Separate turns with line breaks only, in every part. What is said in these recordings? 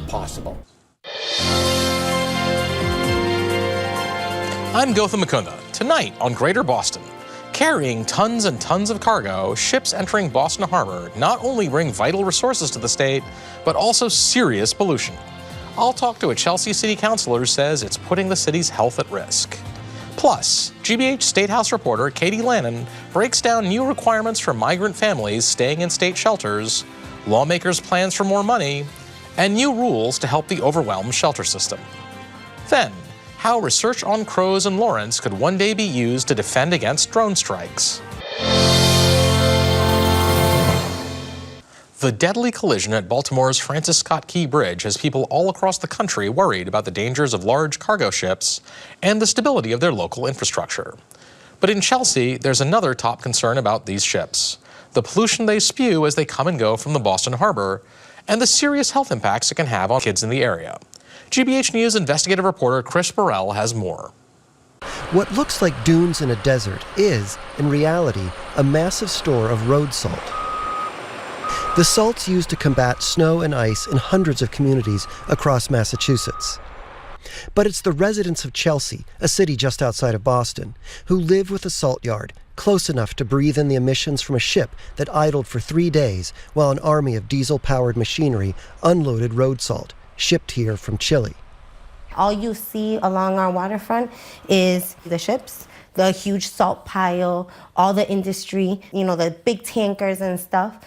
possible.
I'm Gautam Mukunda. Tonight on Greater Boston, carrying tons and tons of cargo, ships entering Boston Harbor not only bring vital resources to the state, but also serious pollution. I'll talk to a Chelsea city councilor who says it's putting the city's health at risk. Plus, GBH State House reporter Katie Lannon breaks down new requirements for migrant families staying in state shelters, lawmakers' plans for more money, and new rules to help the overwhelmed shelter system. Then, how research on crows in Lawrence could one day be used to defend against drone strikes. The deadly collision at Baltimore's Francis Scott Key Bridge has people all across the country worried about the dangers of large cargo ships and the stability of their local infrastructure. But in Chelsea, there's another top concern about these ships: the pollution they spew as they come and go from the Boston Harbor, and the serious health impacts it can have on kids in the area. GBH News investigative reporter Chris Burrell has more.
What looks like dunes in a desert is, in reality, a massive store of road salt. The salt's used to combat snow and ice in hundreds of communities across Massachusetts. But it's the residents of Chelsea, a city just outside of Boston, who live with a salt yard close enough to breathe in the emissions from a ship that idled for 3 days while an army of diesel-powered machinery unloaded road salt, shipped here from Chile.
All you see along our waterfront is the ships, the huge salt pile, all the industry, the big tankers and stuff.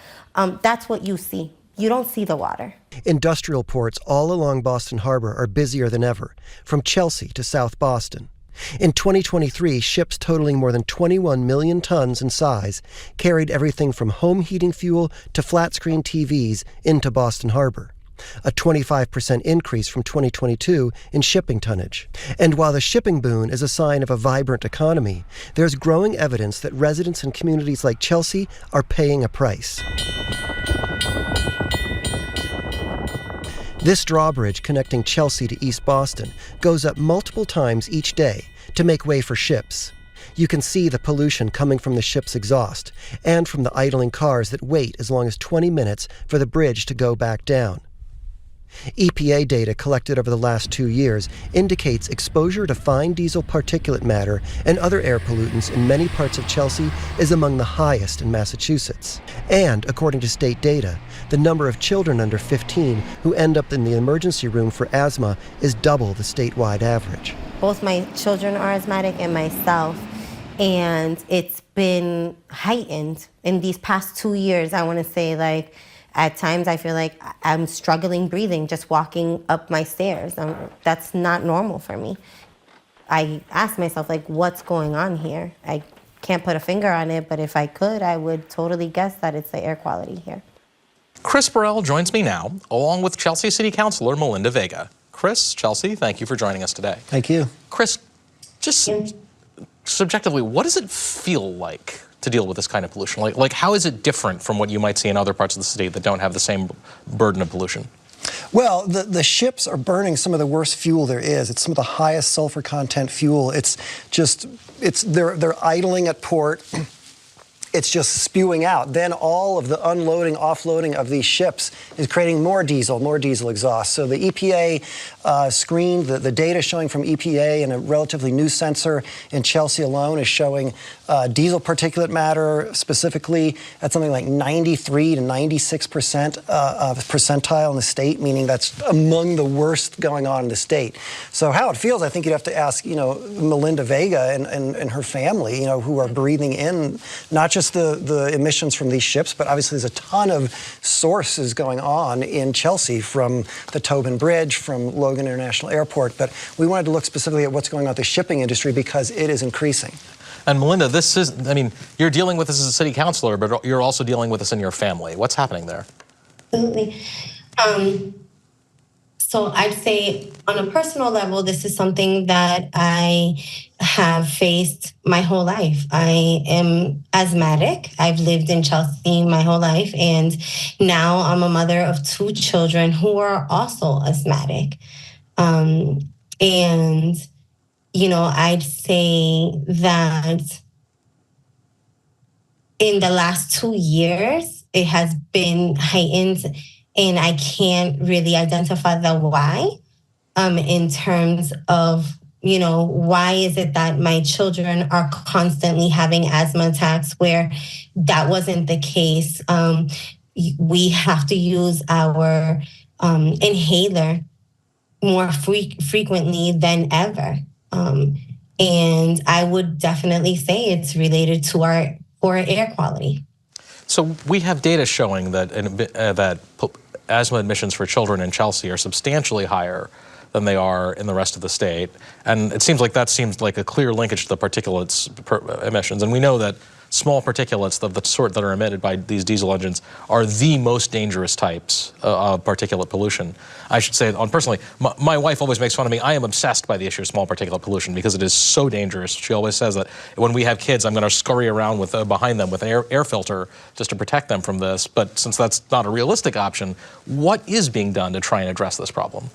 That's what you see. You don't see the water.
Industrial ports all along Boston Harbor are busier than ever, from Chelsea to South Boston. In 2023, ships totaling more than 21 million tons in size carried everything from home heating fuel to flat-screen TVs into Boston Harbor, a 25% increase from 2022 in shipping tonnage. And while the shipping boom is a sign of a vibrant economy, there's growing evidence that residents in communities like Chelsea are paying a price. This drawbridge connecting Chelsea to East Boston goes up multiple times each day to make way for ships. You can see the pollution coming from the ship's exhaust and from the idling cars that wait as long as 20 minutes for the bridge to go back down. EPA data collected over the last 2 years indicates exposure to fine diesel particulate matter and other air pollutants in many parts of Chelsea is among the highest in Massachusetts. And, according to state data, the number of children under 15 who end up in the emergency room for asthma is double the statewide average.
Both my children are asthmatic and myself, and it's been heightened in these past 2 years. I want to say, at times I feel like I'm struggling breathing just walking up my stairs. That's not normal for me. I ask myself, what's going on here? I can't put a finger on it, but if I could, I would totally guess that it's the air quality here.
Chris Burrell joins me now, along with Chelsea City Councilor Melinda Vega. Chris, Chelsea, thank you for joining us today.
Thank you.
Chris, just subjectively, what does it feel like to deal with this kind of pollution? Like how is it different from what you might see in other parts of the city that don't have the same burden of pollution?
Well, the ships are burning some of the worst fuel there is. It's some of the highest sulfur content fuel. They're idling at port. It's just spewing out. Then all of the unloading, offloading of these ships is creating more diesel exhaust. So the EPA screened, the data showing from EPA and a relatively new sensor in Chelsea alone is showing diesel particulate matter specifically at something like 93 to 96% percentile in the state, meaning that's among the worst going on in the state. So how it feels, I think you'd have to ask, Melinda Vega and her family, who are breathing in not just the emissions from these ships, but obviously there's a ton of sources going on in Chelsea from the Tobin Bridge, from Logan International Airport. But we wanted to look specifically at what's going on with the shipping industry because it is increasing.
And Melinda, you're dealing with this as a city councilor, but you're also dealing with this in your family. What's happening there?
Absolutely. So I'd say on a personal level, this is something that I have faced my whole life. I am asthmatic. I've lived in Chelsea my whole life, and now I'm a mother of 2 children who are also asthmatic. I'd say that in the last 2 years, it has been heightened and I can't really identify the why in terms of, why is it that my children are constantly having asthma attacks where that wasn't the case. We have to use our inhaler more frequently than ever. And I would definitely say it's related to our poor air quality.
So we have data showing that asthma admissions for children in Chelsea are substantially higher than they are in the rest of the state. And it seems like that seems like a clear linkage to the particulates emissions. And we know that small particulates of the sort that are emitted by these diesel engines are the most dangerous types of particulate pollution. I should say, personally, my wife always makes fun of me. I am obsessed by the issue of small particulate pollution because it is so dangerous. She always says that when we have kids, I'm going to scurry around with behind them with an air filter just to protect them from this. But since that's not a realistic option, what is being done to try and address this problem?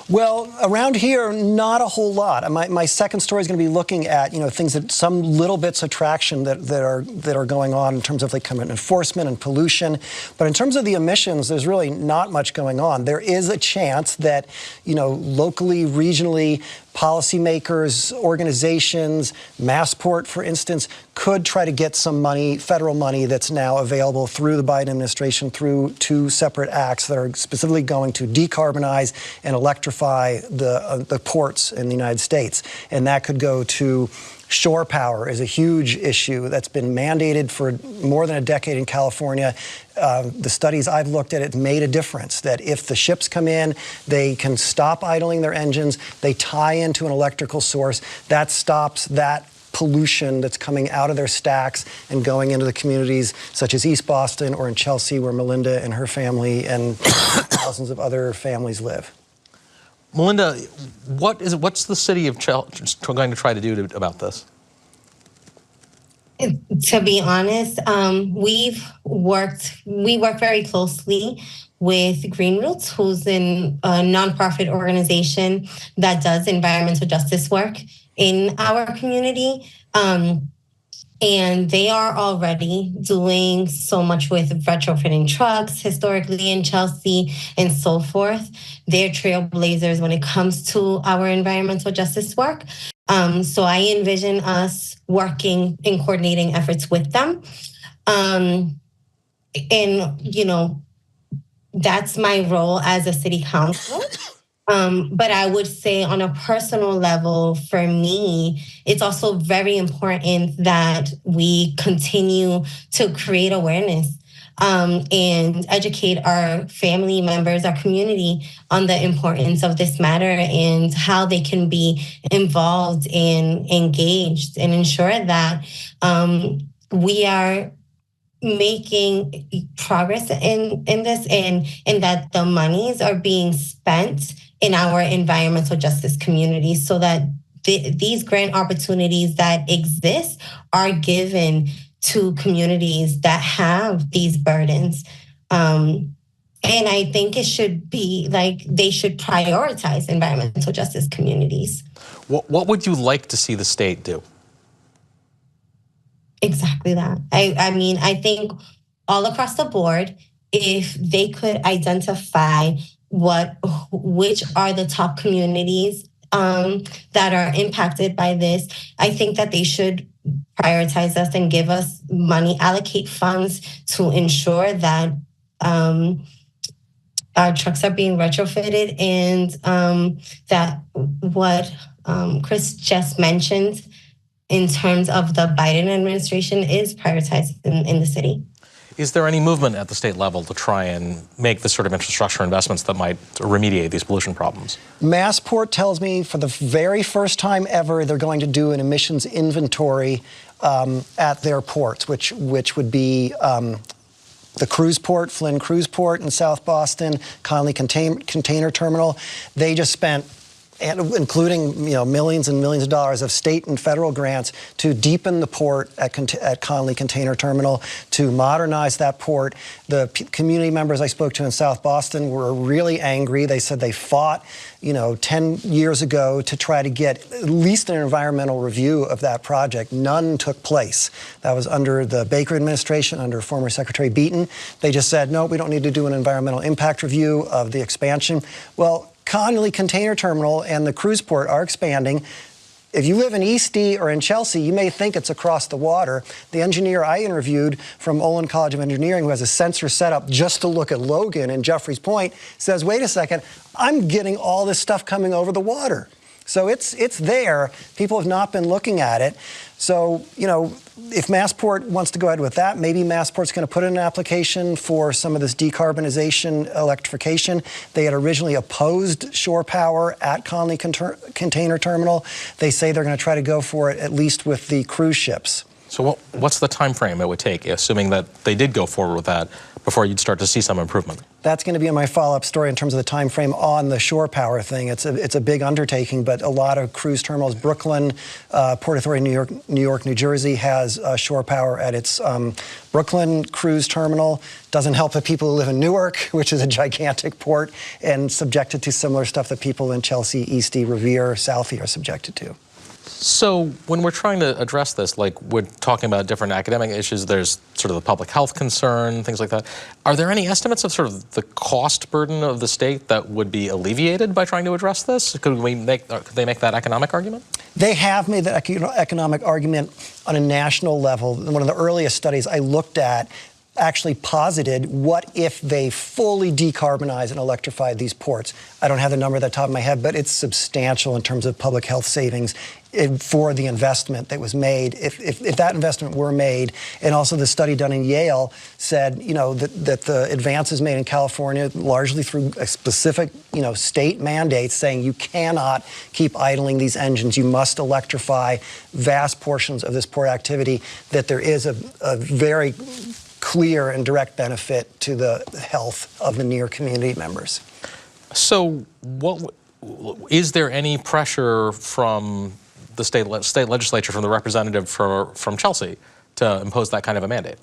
Well, around here, not a whole lot. My second story is going to be looking at things that some little bits of traction that are going on in terms of like enforcement and pollution. But in terms of the emissions, there's really not much going on. There is a chance that locally, regionally, policymakers, organizations, Massport, for instance, could try to get some money, federal money, that's now available through the Biden administration through 2 separate acts that are specifically going to decarbonize and electrify the ports in the United States. And that could go to shore power is a huge issue that's been mandated for more than a decade in California. The studies I've looked at, it's made a difference that if the ships come in, they can stop idling their engines, they tie into an electrical source, that stops that pollution that's coming out of their stacks and going into the communities such as East Boston or in Chelsea where Melinda and her family and thousands of other families live.
Melinda, what's the city of Chelsea going to try to do about this?
To be honest, we work very closely with Green Roots, who's a nonprofit organization that does environmental justice work in our community. And they are already doing so much with retrofitting trucks historically in Chelsea and so forth. They're trailblazers when it comes to our environmental justice work. So I envision us working and coordinating efforts with them. And, that's my role as a city council. But I would say on a personal level, for me, it's also very important that we continue to create awareness and educate our family members, our community on the importance of this matter and how they can be involved and engaged and ensure that we are making progress in this and that the monies are being spent in our environmental justice community so that these grant opportunities that exist are given to communities that have these burdens. And I think it should be they should prioritize environmental justice communities.
What would you like to see the state do?
Exactly that. I think all across the board, if they could identify which are the top communities that are impacted by this, I think that they should prioritize us and give us money, allocate funds to ensure that our trucks are being retrofitted and that what Chris just mentioned in terms of the Biden administration is prioritized in the city.
Is there any movement at the state level to try and make the sort of infrastructure investments that might remediate these pollution problems?
Massport tells me for the very first time ever they're going to do an emissions inventory at their ports, which would be the cruise port, Flynn Cruise Port in South Boston, Conley Container Terminal. They just spent and including millions and millions of dollars of state and federal grants to deepen the port at Connally Container Terminal, to modernize that port. The community members I spoke to in South Boston were really angry. They said they fought 10 years ago to try to get at least an environmental review of that project. None took place. That was under the Baker administration, under former Secretary Beaton. They just said, no, we don't need to do an environmental impact review of the expansion. Well, Connally Container Terminal and the cruise port are expanding. If you live in East D or in Chelsea, you may think it's across the water. The engineer I interviewed from Olin College of Engineering, who has a sensor set up just to look at Logan and Jeffreys Point, says, wait a second, I'm getting all this stuff coming over the water. So it's there. People have not been looking at it. So, if Massport wants to go ahead with that, maybe Massport's going to put in an application for some of this decarbonization electrification. They had originally opposed shore power at Connally Container Terminal. They say they're going to try to go for it, at least with the cruise ships.
So what's the time frame it would take, assuming that they did go forward with that, before you'd start to see some improvement?
That's going to be in my follow-up story in terms of the time frame on the shore power thing. It's a big undertaking, but a lot of cruise terminals, Brooklyn, Port Authority, New York, New Jersey has shore power at its Brooklyn cruise terminal. Doesn't help the people who live in Newark, which is a gigantic port and subjected to similar stuff that people in Chelsea, Eastie, Revere, Southie are subjected to.
So when we're trying to address this, like we're talking about different academic issues, there's sort of the public health concern, things like that. Are there any estimates of sort of the cost burden of the state that would be alleviated by trying to address this? Could they make that economic argument?
They have made that economic argument on a national level. One of the earliest studies I looked at actually posited, what if they fully decarbonize and electrify these ports? I don't have the number at the top of my head, but it's substantial in terms of public health savings for the investment that was made. If that investment were made, and also the study done in Yale said, that the advances made in California, largely through a specific, state mandates saying you cannot keep idling these engines, you must electrify vast portions of this port activity, that there is a very clear and direct benefit to the health of the near community members.
So is there any pressure from the state legislature, from the representative from Chelsea, to impose that kind of a mandate?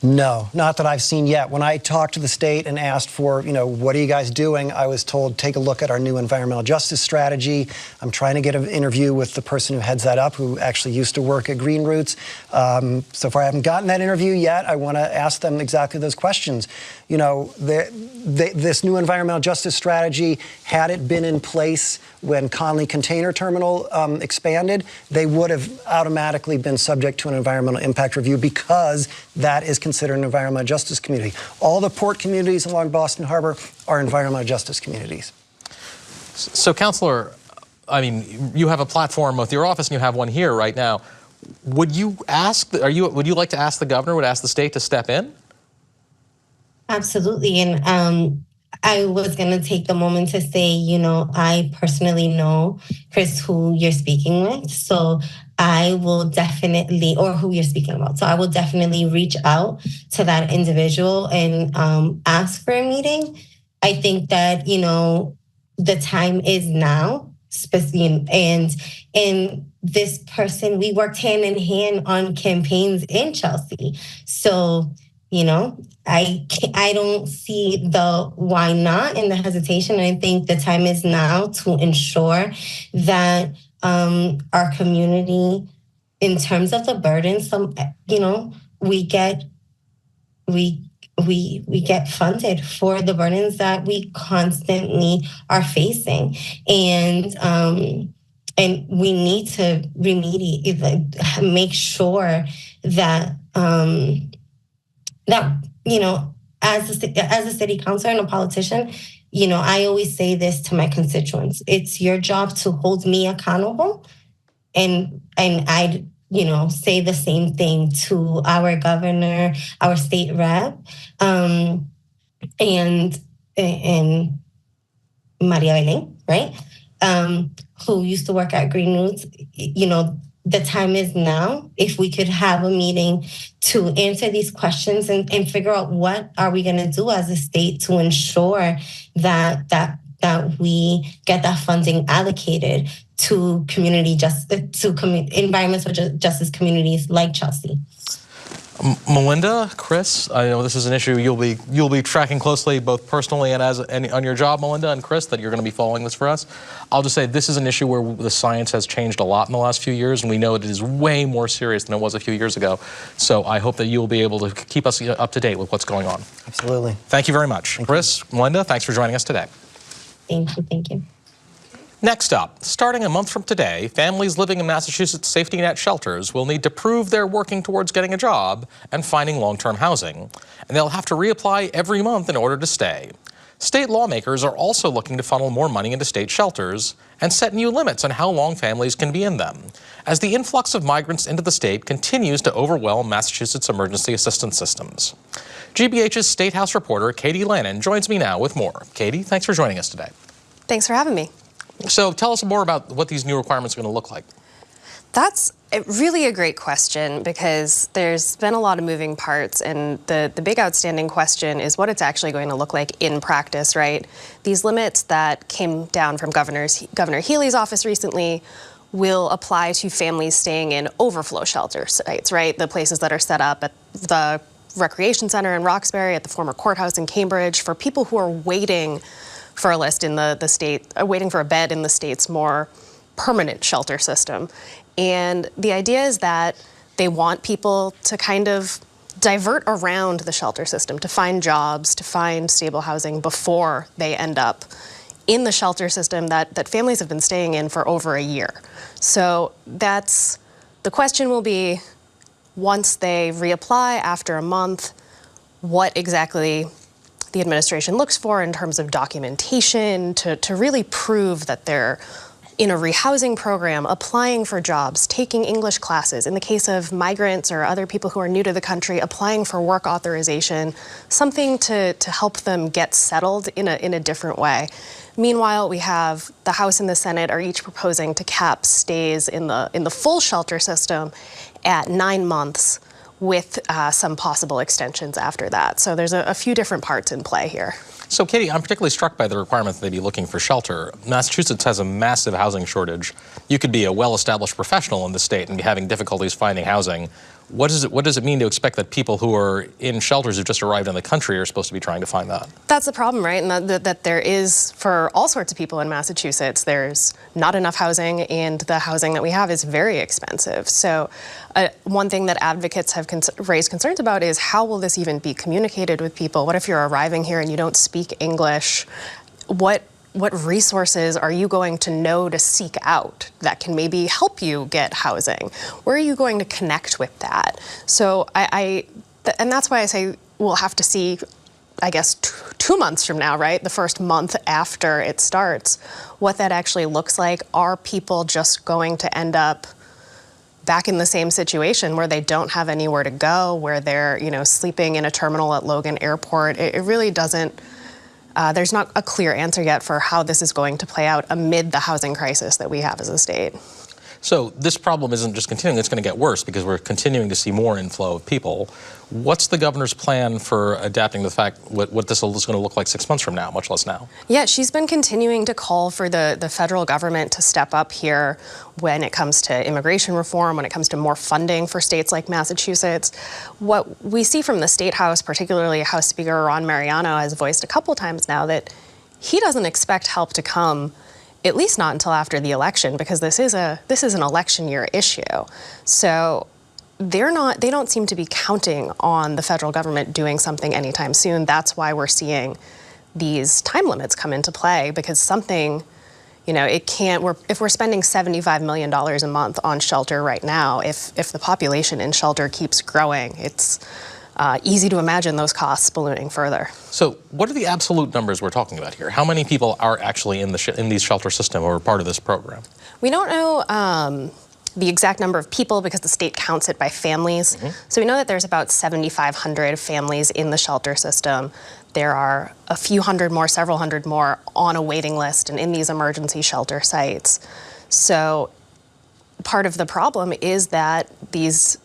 No, not that I've seen yet. When I talked to the state and asked for, what are you guys doing? I was told, take a look at our new environmental justice strategy. I'm trying to get an interview with the person who heads that up, who actually used to work at Green Roots. So far I haven't gotten that interview yet. I want to ask them exactly those questions. This new environmental justice strategy, had it been in place when Connally Container Terminal expanded, they would have automatically been subject to an environmental impact review, because that is considered an environmental justice community. All the port communities along Boston Harbor are environmental justice communities.
So, Counselor, you have a platform with your office, and you have one here right now. Would you like to ask the governor, would ask the state to step in?
Absolutely. And I was going to take the moment to say, I personally know Chris, who you're speaking with. So I will definitely, or who you're speaking about. So I will definitely reach out to that individual and ask for a meeting. I think that, the time is now, and this person, we worked hand in hand on campaigns in Chelsea. So, I don't see the why not and the hesitation. I think the time is now to ensure that our community, in terms of the burdens, we get funded for the burdens that we constantly are facing, and we need to remediate, make sure that as a city councilor and a politician, I always say this to my constituents: it's your job to hold me accountable, and I say the same thing to our governor, our state rep, and Maria Belén, right? Who used to work at Green Roots. The time is now. If we could have a meeting to answer these questions and figure out what are we going to do as a state to ensure that that we get that funding allocated to environmental justice communities like Chelsea.
Melinda, Chris, I know this is an issue you'll be tracking closely, both personally and on your job, Melinda and Chris, that you're going to be following this for us. I'll just say this is an issue where the science has changed a lot in the last few years, and we know it is way more serious than it was a few years ago. So I hope that you will be able to keep us up to date with what's going on.
Absolutely.
Thank you very much. Chris, Melinda, thanks for joining us today.
Thank you. Thank you.
Next up, starting a month from today, families living in Massachusetts safety net shelters will need to prove they're working towards getting a job and finding long-term housing, and they'll have to reapply every month in order to stay. State lawmakers are also looking to funnel more money into state shelters and set new limits on how long families can be in them, as the influx of migrants into the state continues to overwhelm Massachusetts emergency assistance systems. GBH's State House reporter Katie Lannon joins me now with more. Katie, thanks for joining us today.
Thanks for having me.
So tell us more about what these new requirements are going to look like.
That's really a great question, because there's been a lot of moving parts, and the big outstanding question is what it's actually going to look like in practice, right? These limits that came down from Governor Healy's office recently will apply to families staying in overflow shelter sites, right? The places that are set up at the Recreation Center in Roxbury, at the former courthouse in Cambridge, for people who are waiting for a list in the state, waiting for a bed in the state's more permanent shelter system. And the idea is that they want people to kind of divert around the shelter system, to find jobs, to find stable housing before they end up in the shelter system that families have been staying in for over a year. So the question will be, once they reapply after a month, what exactly the administration looks for in terms of documentation to really prove that they're in a rehousing program, applying for jobs, taking English classes. In the case of migrants or other people who are new to the country, applying for work authorization, something to help them get settled in a different way. Meanwhile, we have the House and the Senate are each proposing to cap stays in the full shelter system at 9 months, with some possible extensions after that. So there's a few different parts in play here.
So Katie, I'm particularly struck by the requirement that they be looking for shelter. Massachusetts has a massive housing shortage. You could be a well-established professional in the state and be having difficulties finding housing. What does it mean to expect that people who are in shelters who've just arrived in the country are supposed to be trying to find that?
That's the problem, right? And that there is, for all sorts of people in Massachusetts, there's not enough housing, and the housing that we have is very expensive. So one thing that advocates have raised concerns about is, how will this even be communicated with people? What if you're arriving here and you don't speak English? What resources are you going to know to seek out that can maybe help you get housing? Where are you going to connect with that? So and that's why I say we'll have to see, I guess, 2 months from now, right? The first month after it starts, what that actually looks like. Are people just going to end up back in the same situation where they don't have anywhere to go, where they're, sleeping in a terminal at Logan Airport? It really doesn't. There's not a clear answer yet for how this is going to play out amid the housing crisis that we have as a state.
So this problem isn't just continuing, it's going to get worse because we're continuing to see more inflow of people. What's the governor's plan for adapting to the fact what this is going to look like 6 months from now, much less now? Yeah,
she's been continuing to call for the federal government to step up here when it comes to immigration reform, when it comes to more funding for states like Massachusetts. What we see from the State House, particularly House Speaker Ron Mariano, has voiced a couple times now that he doesn't expect help to come, at least not until after the election, because this is an election year issue. So they don't seem to be counting on the federal government doing something anytime soon. That's why we're seeing these time limits come into play, because something, if we're spending $75 million a month on shelter right now, if the population in shelter keeps growing, it's easy to imagine those costs ballooning further.
So what are the absolute numbers we're talking about here? How many people are actually in these shelter system or part of this program?
We don't know the exact number of people because the state counts it by families. Mm-hmm. So we know that there's about 7,500 families in the shelter system. There are a few hundred more, several hundred more on a waiting list and in these emergency shelter sites. So part of the problem is that these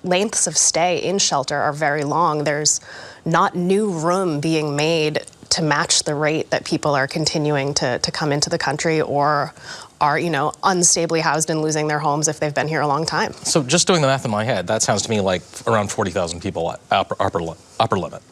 lengths of stay in shelter are very long. There's not new room being made to match the rate that people are continuing to come into the country or are, unstably housed and losing their homes if they've been here a long time.
So just doing the math in my head, that sounds to me like around 40,000 people upper limit.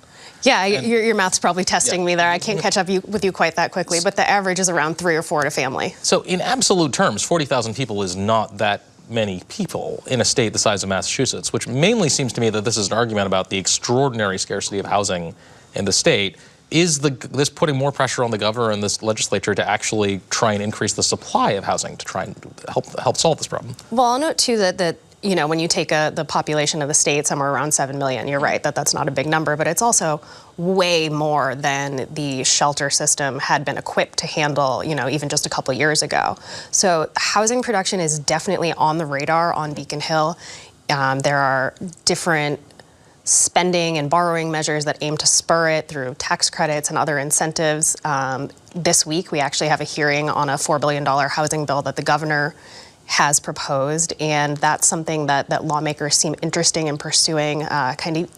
Yeah, your math's probably testing me there. I can't catch up with you quite that quickly, but the average is around 3 or 4 to family.
So in absolute terms, 40,000 people is not that many people in a state the size of Massachusetts, which mainly seems to me that this is an argument about the extraordinary scarcity of housing in the state. Is this putting more pressure on the governor and this legislature to actually try and increase the supply of housing to try and help solve this problem?
Well, I'll note too that when you take the population of the state, somewhere around 7 million, you're right that's not a big number, but it's also way more than the shelter system had been equipped to handle, even just a couple of years ago. So housing production is definitely on the radar on Beacon Hill. There are different spending and borrowing measures that aim to spur it through tax credits and other incentives. This week, we actually have a hearing on a $4 billion housing bill that the governor has proposed, and that's something that lawmakers seem interested in pursuing, kind of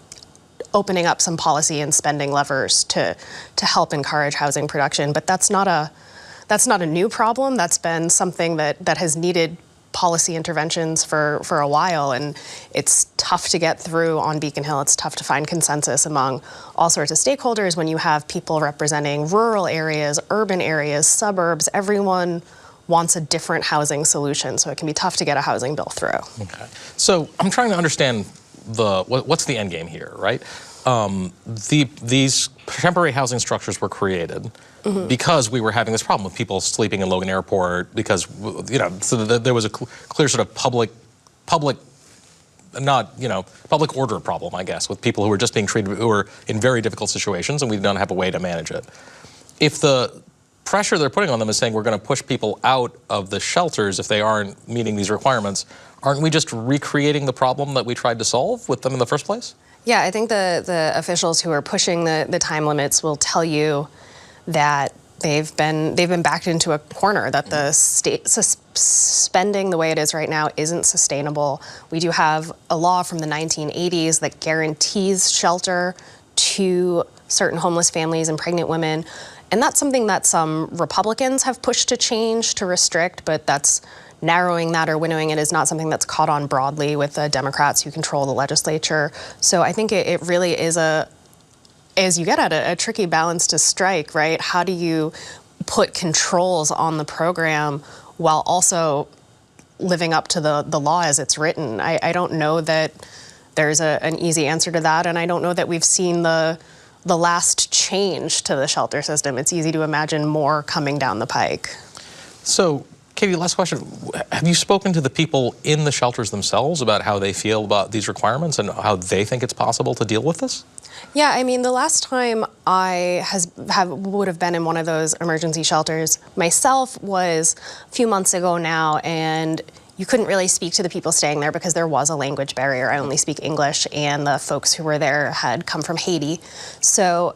opening up some policy and spending levers to help encourage housing production. But that's not a new problem. That's been something that has needed policy interventions for a while, and it's tough to get through on Beacon Hill. It's tough to find consensus among all sorts of stakeholders when you have people representing rural areas, urban areas, suburbs. Everyone wants a different housing solution, so it can be tough to get a housing bill through.
Okay. So I'm trying to understand what's the end game here, right? These temporary housing structures were created because we were having this problem with people sleeping in Logan Airport because, so there was a clear sort of public order problem, I guess, with people who were just being treated, who were in very difficult situations, and we did not have a way to manage it. If the pressure they're putting on them is saying we're going to push people out of the shelters if they aren't meeting these requirements, aren't we just recreating the problem that we tried to solve with them in the first place?
Yeah, I think the officials who are pushing the time limits will tell you that they've been backed into a corner, that the state spending the way it is right now isn't sustainable. We do have a law from the 1980s that guarantees shelter to certain homeless families and pregnant women. And that's something that some Republicans have pushed to change, to restrict, but that's narrowing that or winnowing it is not something that's caught on broadly with the Democrats who control the legislature. So I think it really is as you get at a tricky balance to strike, right? How do you put controls on the program while also living up to the law as it's written? I don't know that there's an easy answer to that, and I don't know that we've seen the last change to the shelter system. It's easy to imagine more coming down the pike.
So, Katie, last question. Have you spoken to the people in the shelters themselves about how they feel about these requirements and how they think it's possible to deal with this?
Yeah, I mean, the last time I would have been in one of those emergency shelters myself was a few months ago now, and you couldn't really speak to the people staying there because there was a language barrier. I only speak English, and the folks who were there had come from Haiti. So,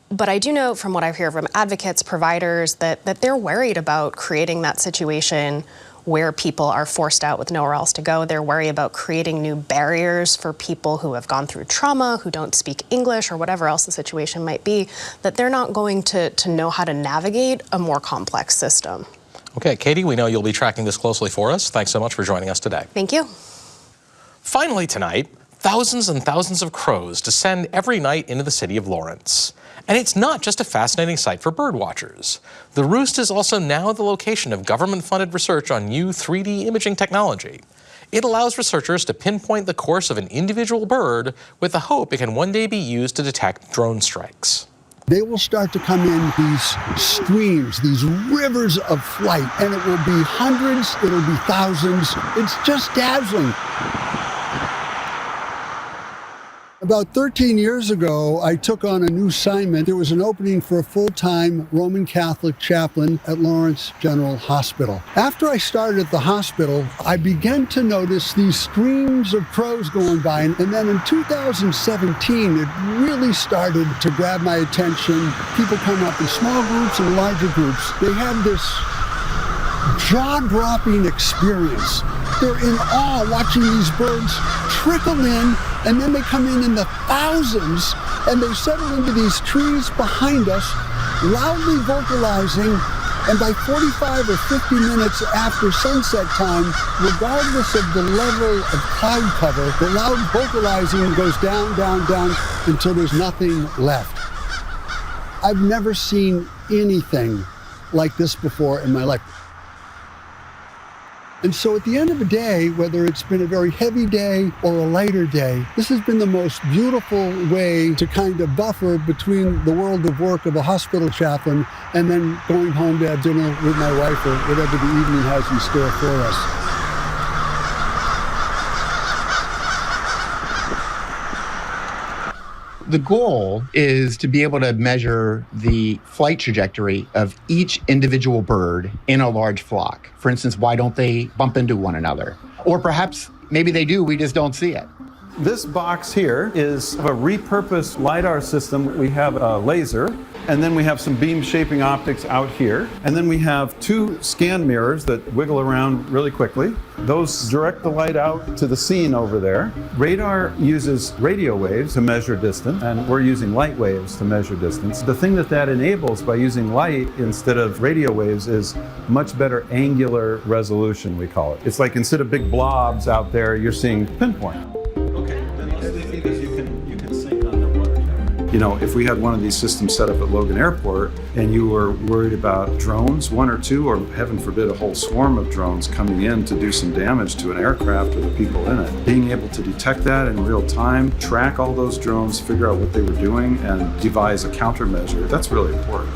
but I do know from what I hear from advocates, providers, that they're worried about creating that situation where people are forced out with nowhere else to go. They're worried about creating new barriers for people who have gone through trauma, who don't speak English, or whatever else the situation might be, that they're not going to know how to navigate a more complex system.
Okay, Katie, we know you'll be tracking this closely for us. Thanks so much for joining us today.
Thank you.
Finally tonight, thousands and thousands of crows descend every night into the city of Lawrence. And it's not just a fascinating sight for bird watchers. The roost is also now the location of government-funded research on new 3D imaging technology. It allows researchers to pinpoint the course of an individual bird with the hope it can one day be used to detect drone strikes.
They will start to come in these streams, these rivers of flight, and it will be hundreds, it'll be thousands. It's just dazzling. About 13 years ago, I took on a new assignment. There was an opening for a full-time Roman Catholic chaplain at Lawrence General Hospital. After I started at the hospital, I began to notice these streams of crows going by. And then in 2017, it really started to grab my attention. People come up in small groups and larger groups. They have this jaw-dropping experience. They're in awe watching these birds trickle in, and then they come in the thousands, and they settle into these trees behind us, loudly vocalizing, and by 45 or 50 minutes after sunset time, regardless of the level of cloud cover, the loud vocalizing goes down, down, down until there's nothing left. I've never seen anything like this before in my life. And so at the end of the day, whether it's been a very heavy day or a lighter day, this has been the most beautiful way to kind of buffer between the world of work of a hospital chaplain and then going home to have dinner with my wife or whatever the evening has in store for us.
The goal is to be able to measure the flight trajectory of each individual bird in a large flock. For instance, why don't they bump into one another? Or perhaps maybe they do, we just don't see it.
This box here is a repurposed LiDAR system. We have a laser, and then we have some beam shaping optics out here. And then we have 2 scan mirrors that wiggle around really quickly. Those direct the light out to the scene over there. Radar uses radio waves to measure distance, and we're using light waves to measure distance. The thing that enables by using light instead of radio waves is much better angular resolution, we call it. It's like instead of big blobs out there, you're seeing pinpoint. You know, if we had one of these systems set up at Logan Airport and you were worried about drones, 1 or 2, or heaven forbid, a whole swarm of drones coming in to do some damage to an aircraft or the people in it, being able to detect that in real time, track all those drones, figure out what they were doing, and devise a countermeasure, that's really important.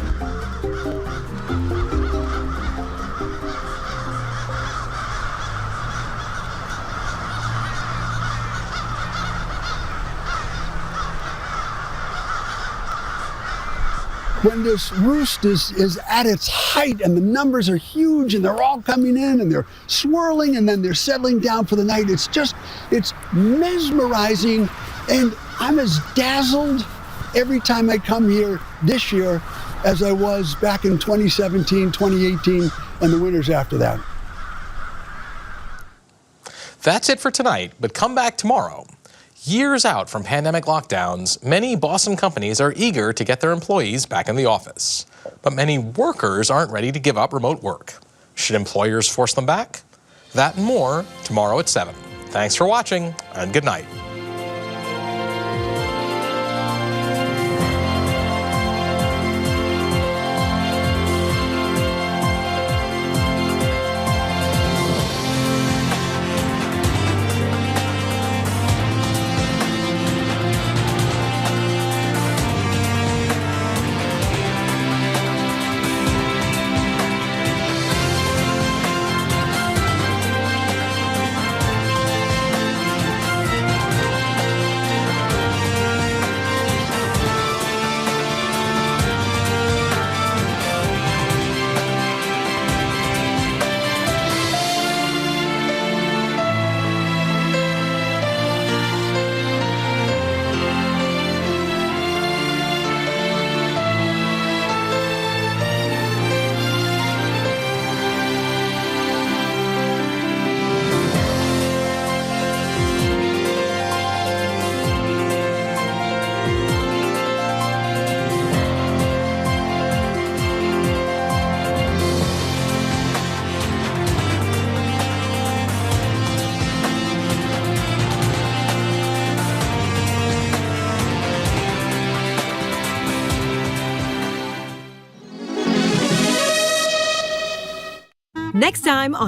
When this roost is at its height and the numbers are huge and they're all coming in and they're swirling and then they're settling down for the night, it's mesmerizing, and I'm as dazzled every time I come here this year as I was back in 2017, 2018, and the winters after that.
That's it for tonight, but come back tomorrow. Years out from pandemic lockdowns, many Boston companies are eager to get their employees back in the office. But many workers aren't ready to give up remote work. Should employers force them back? That and more tomorrow at 7. Thanks for watching, and good night.
Next time on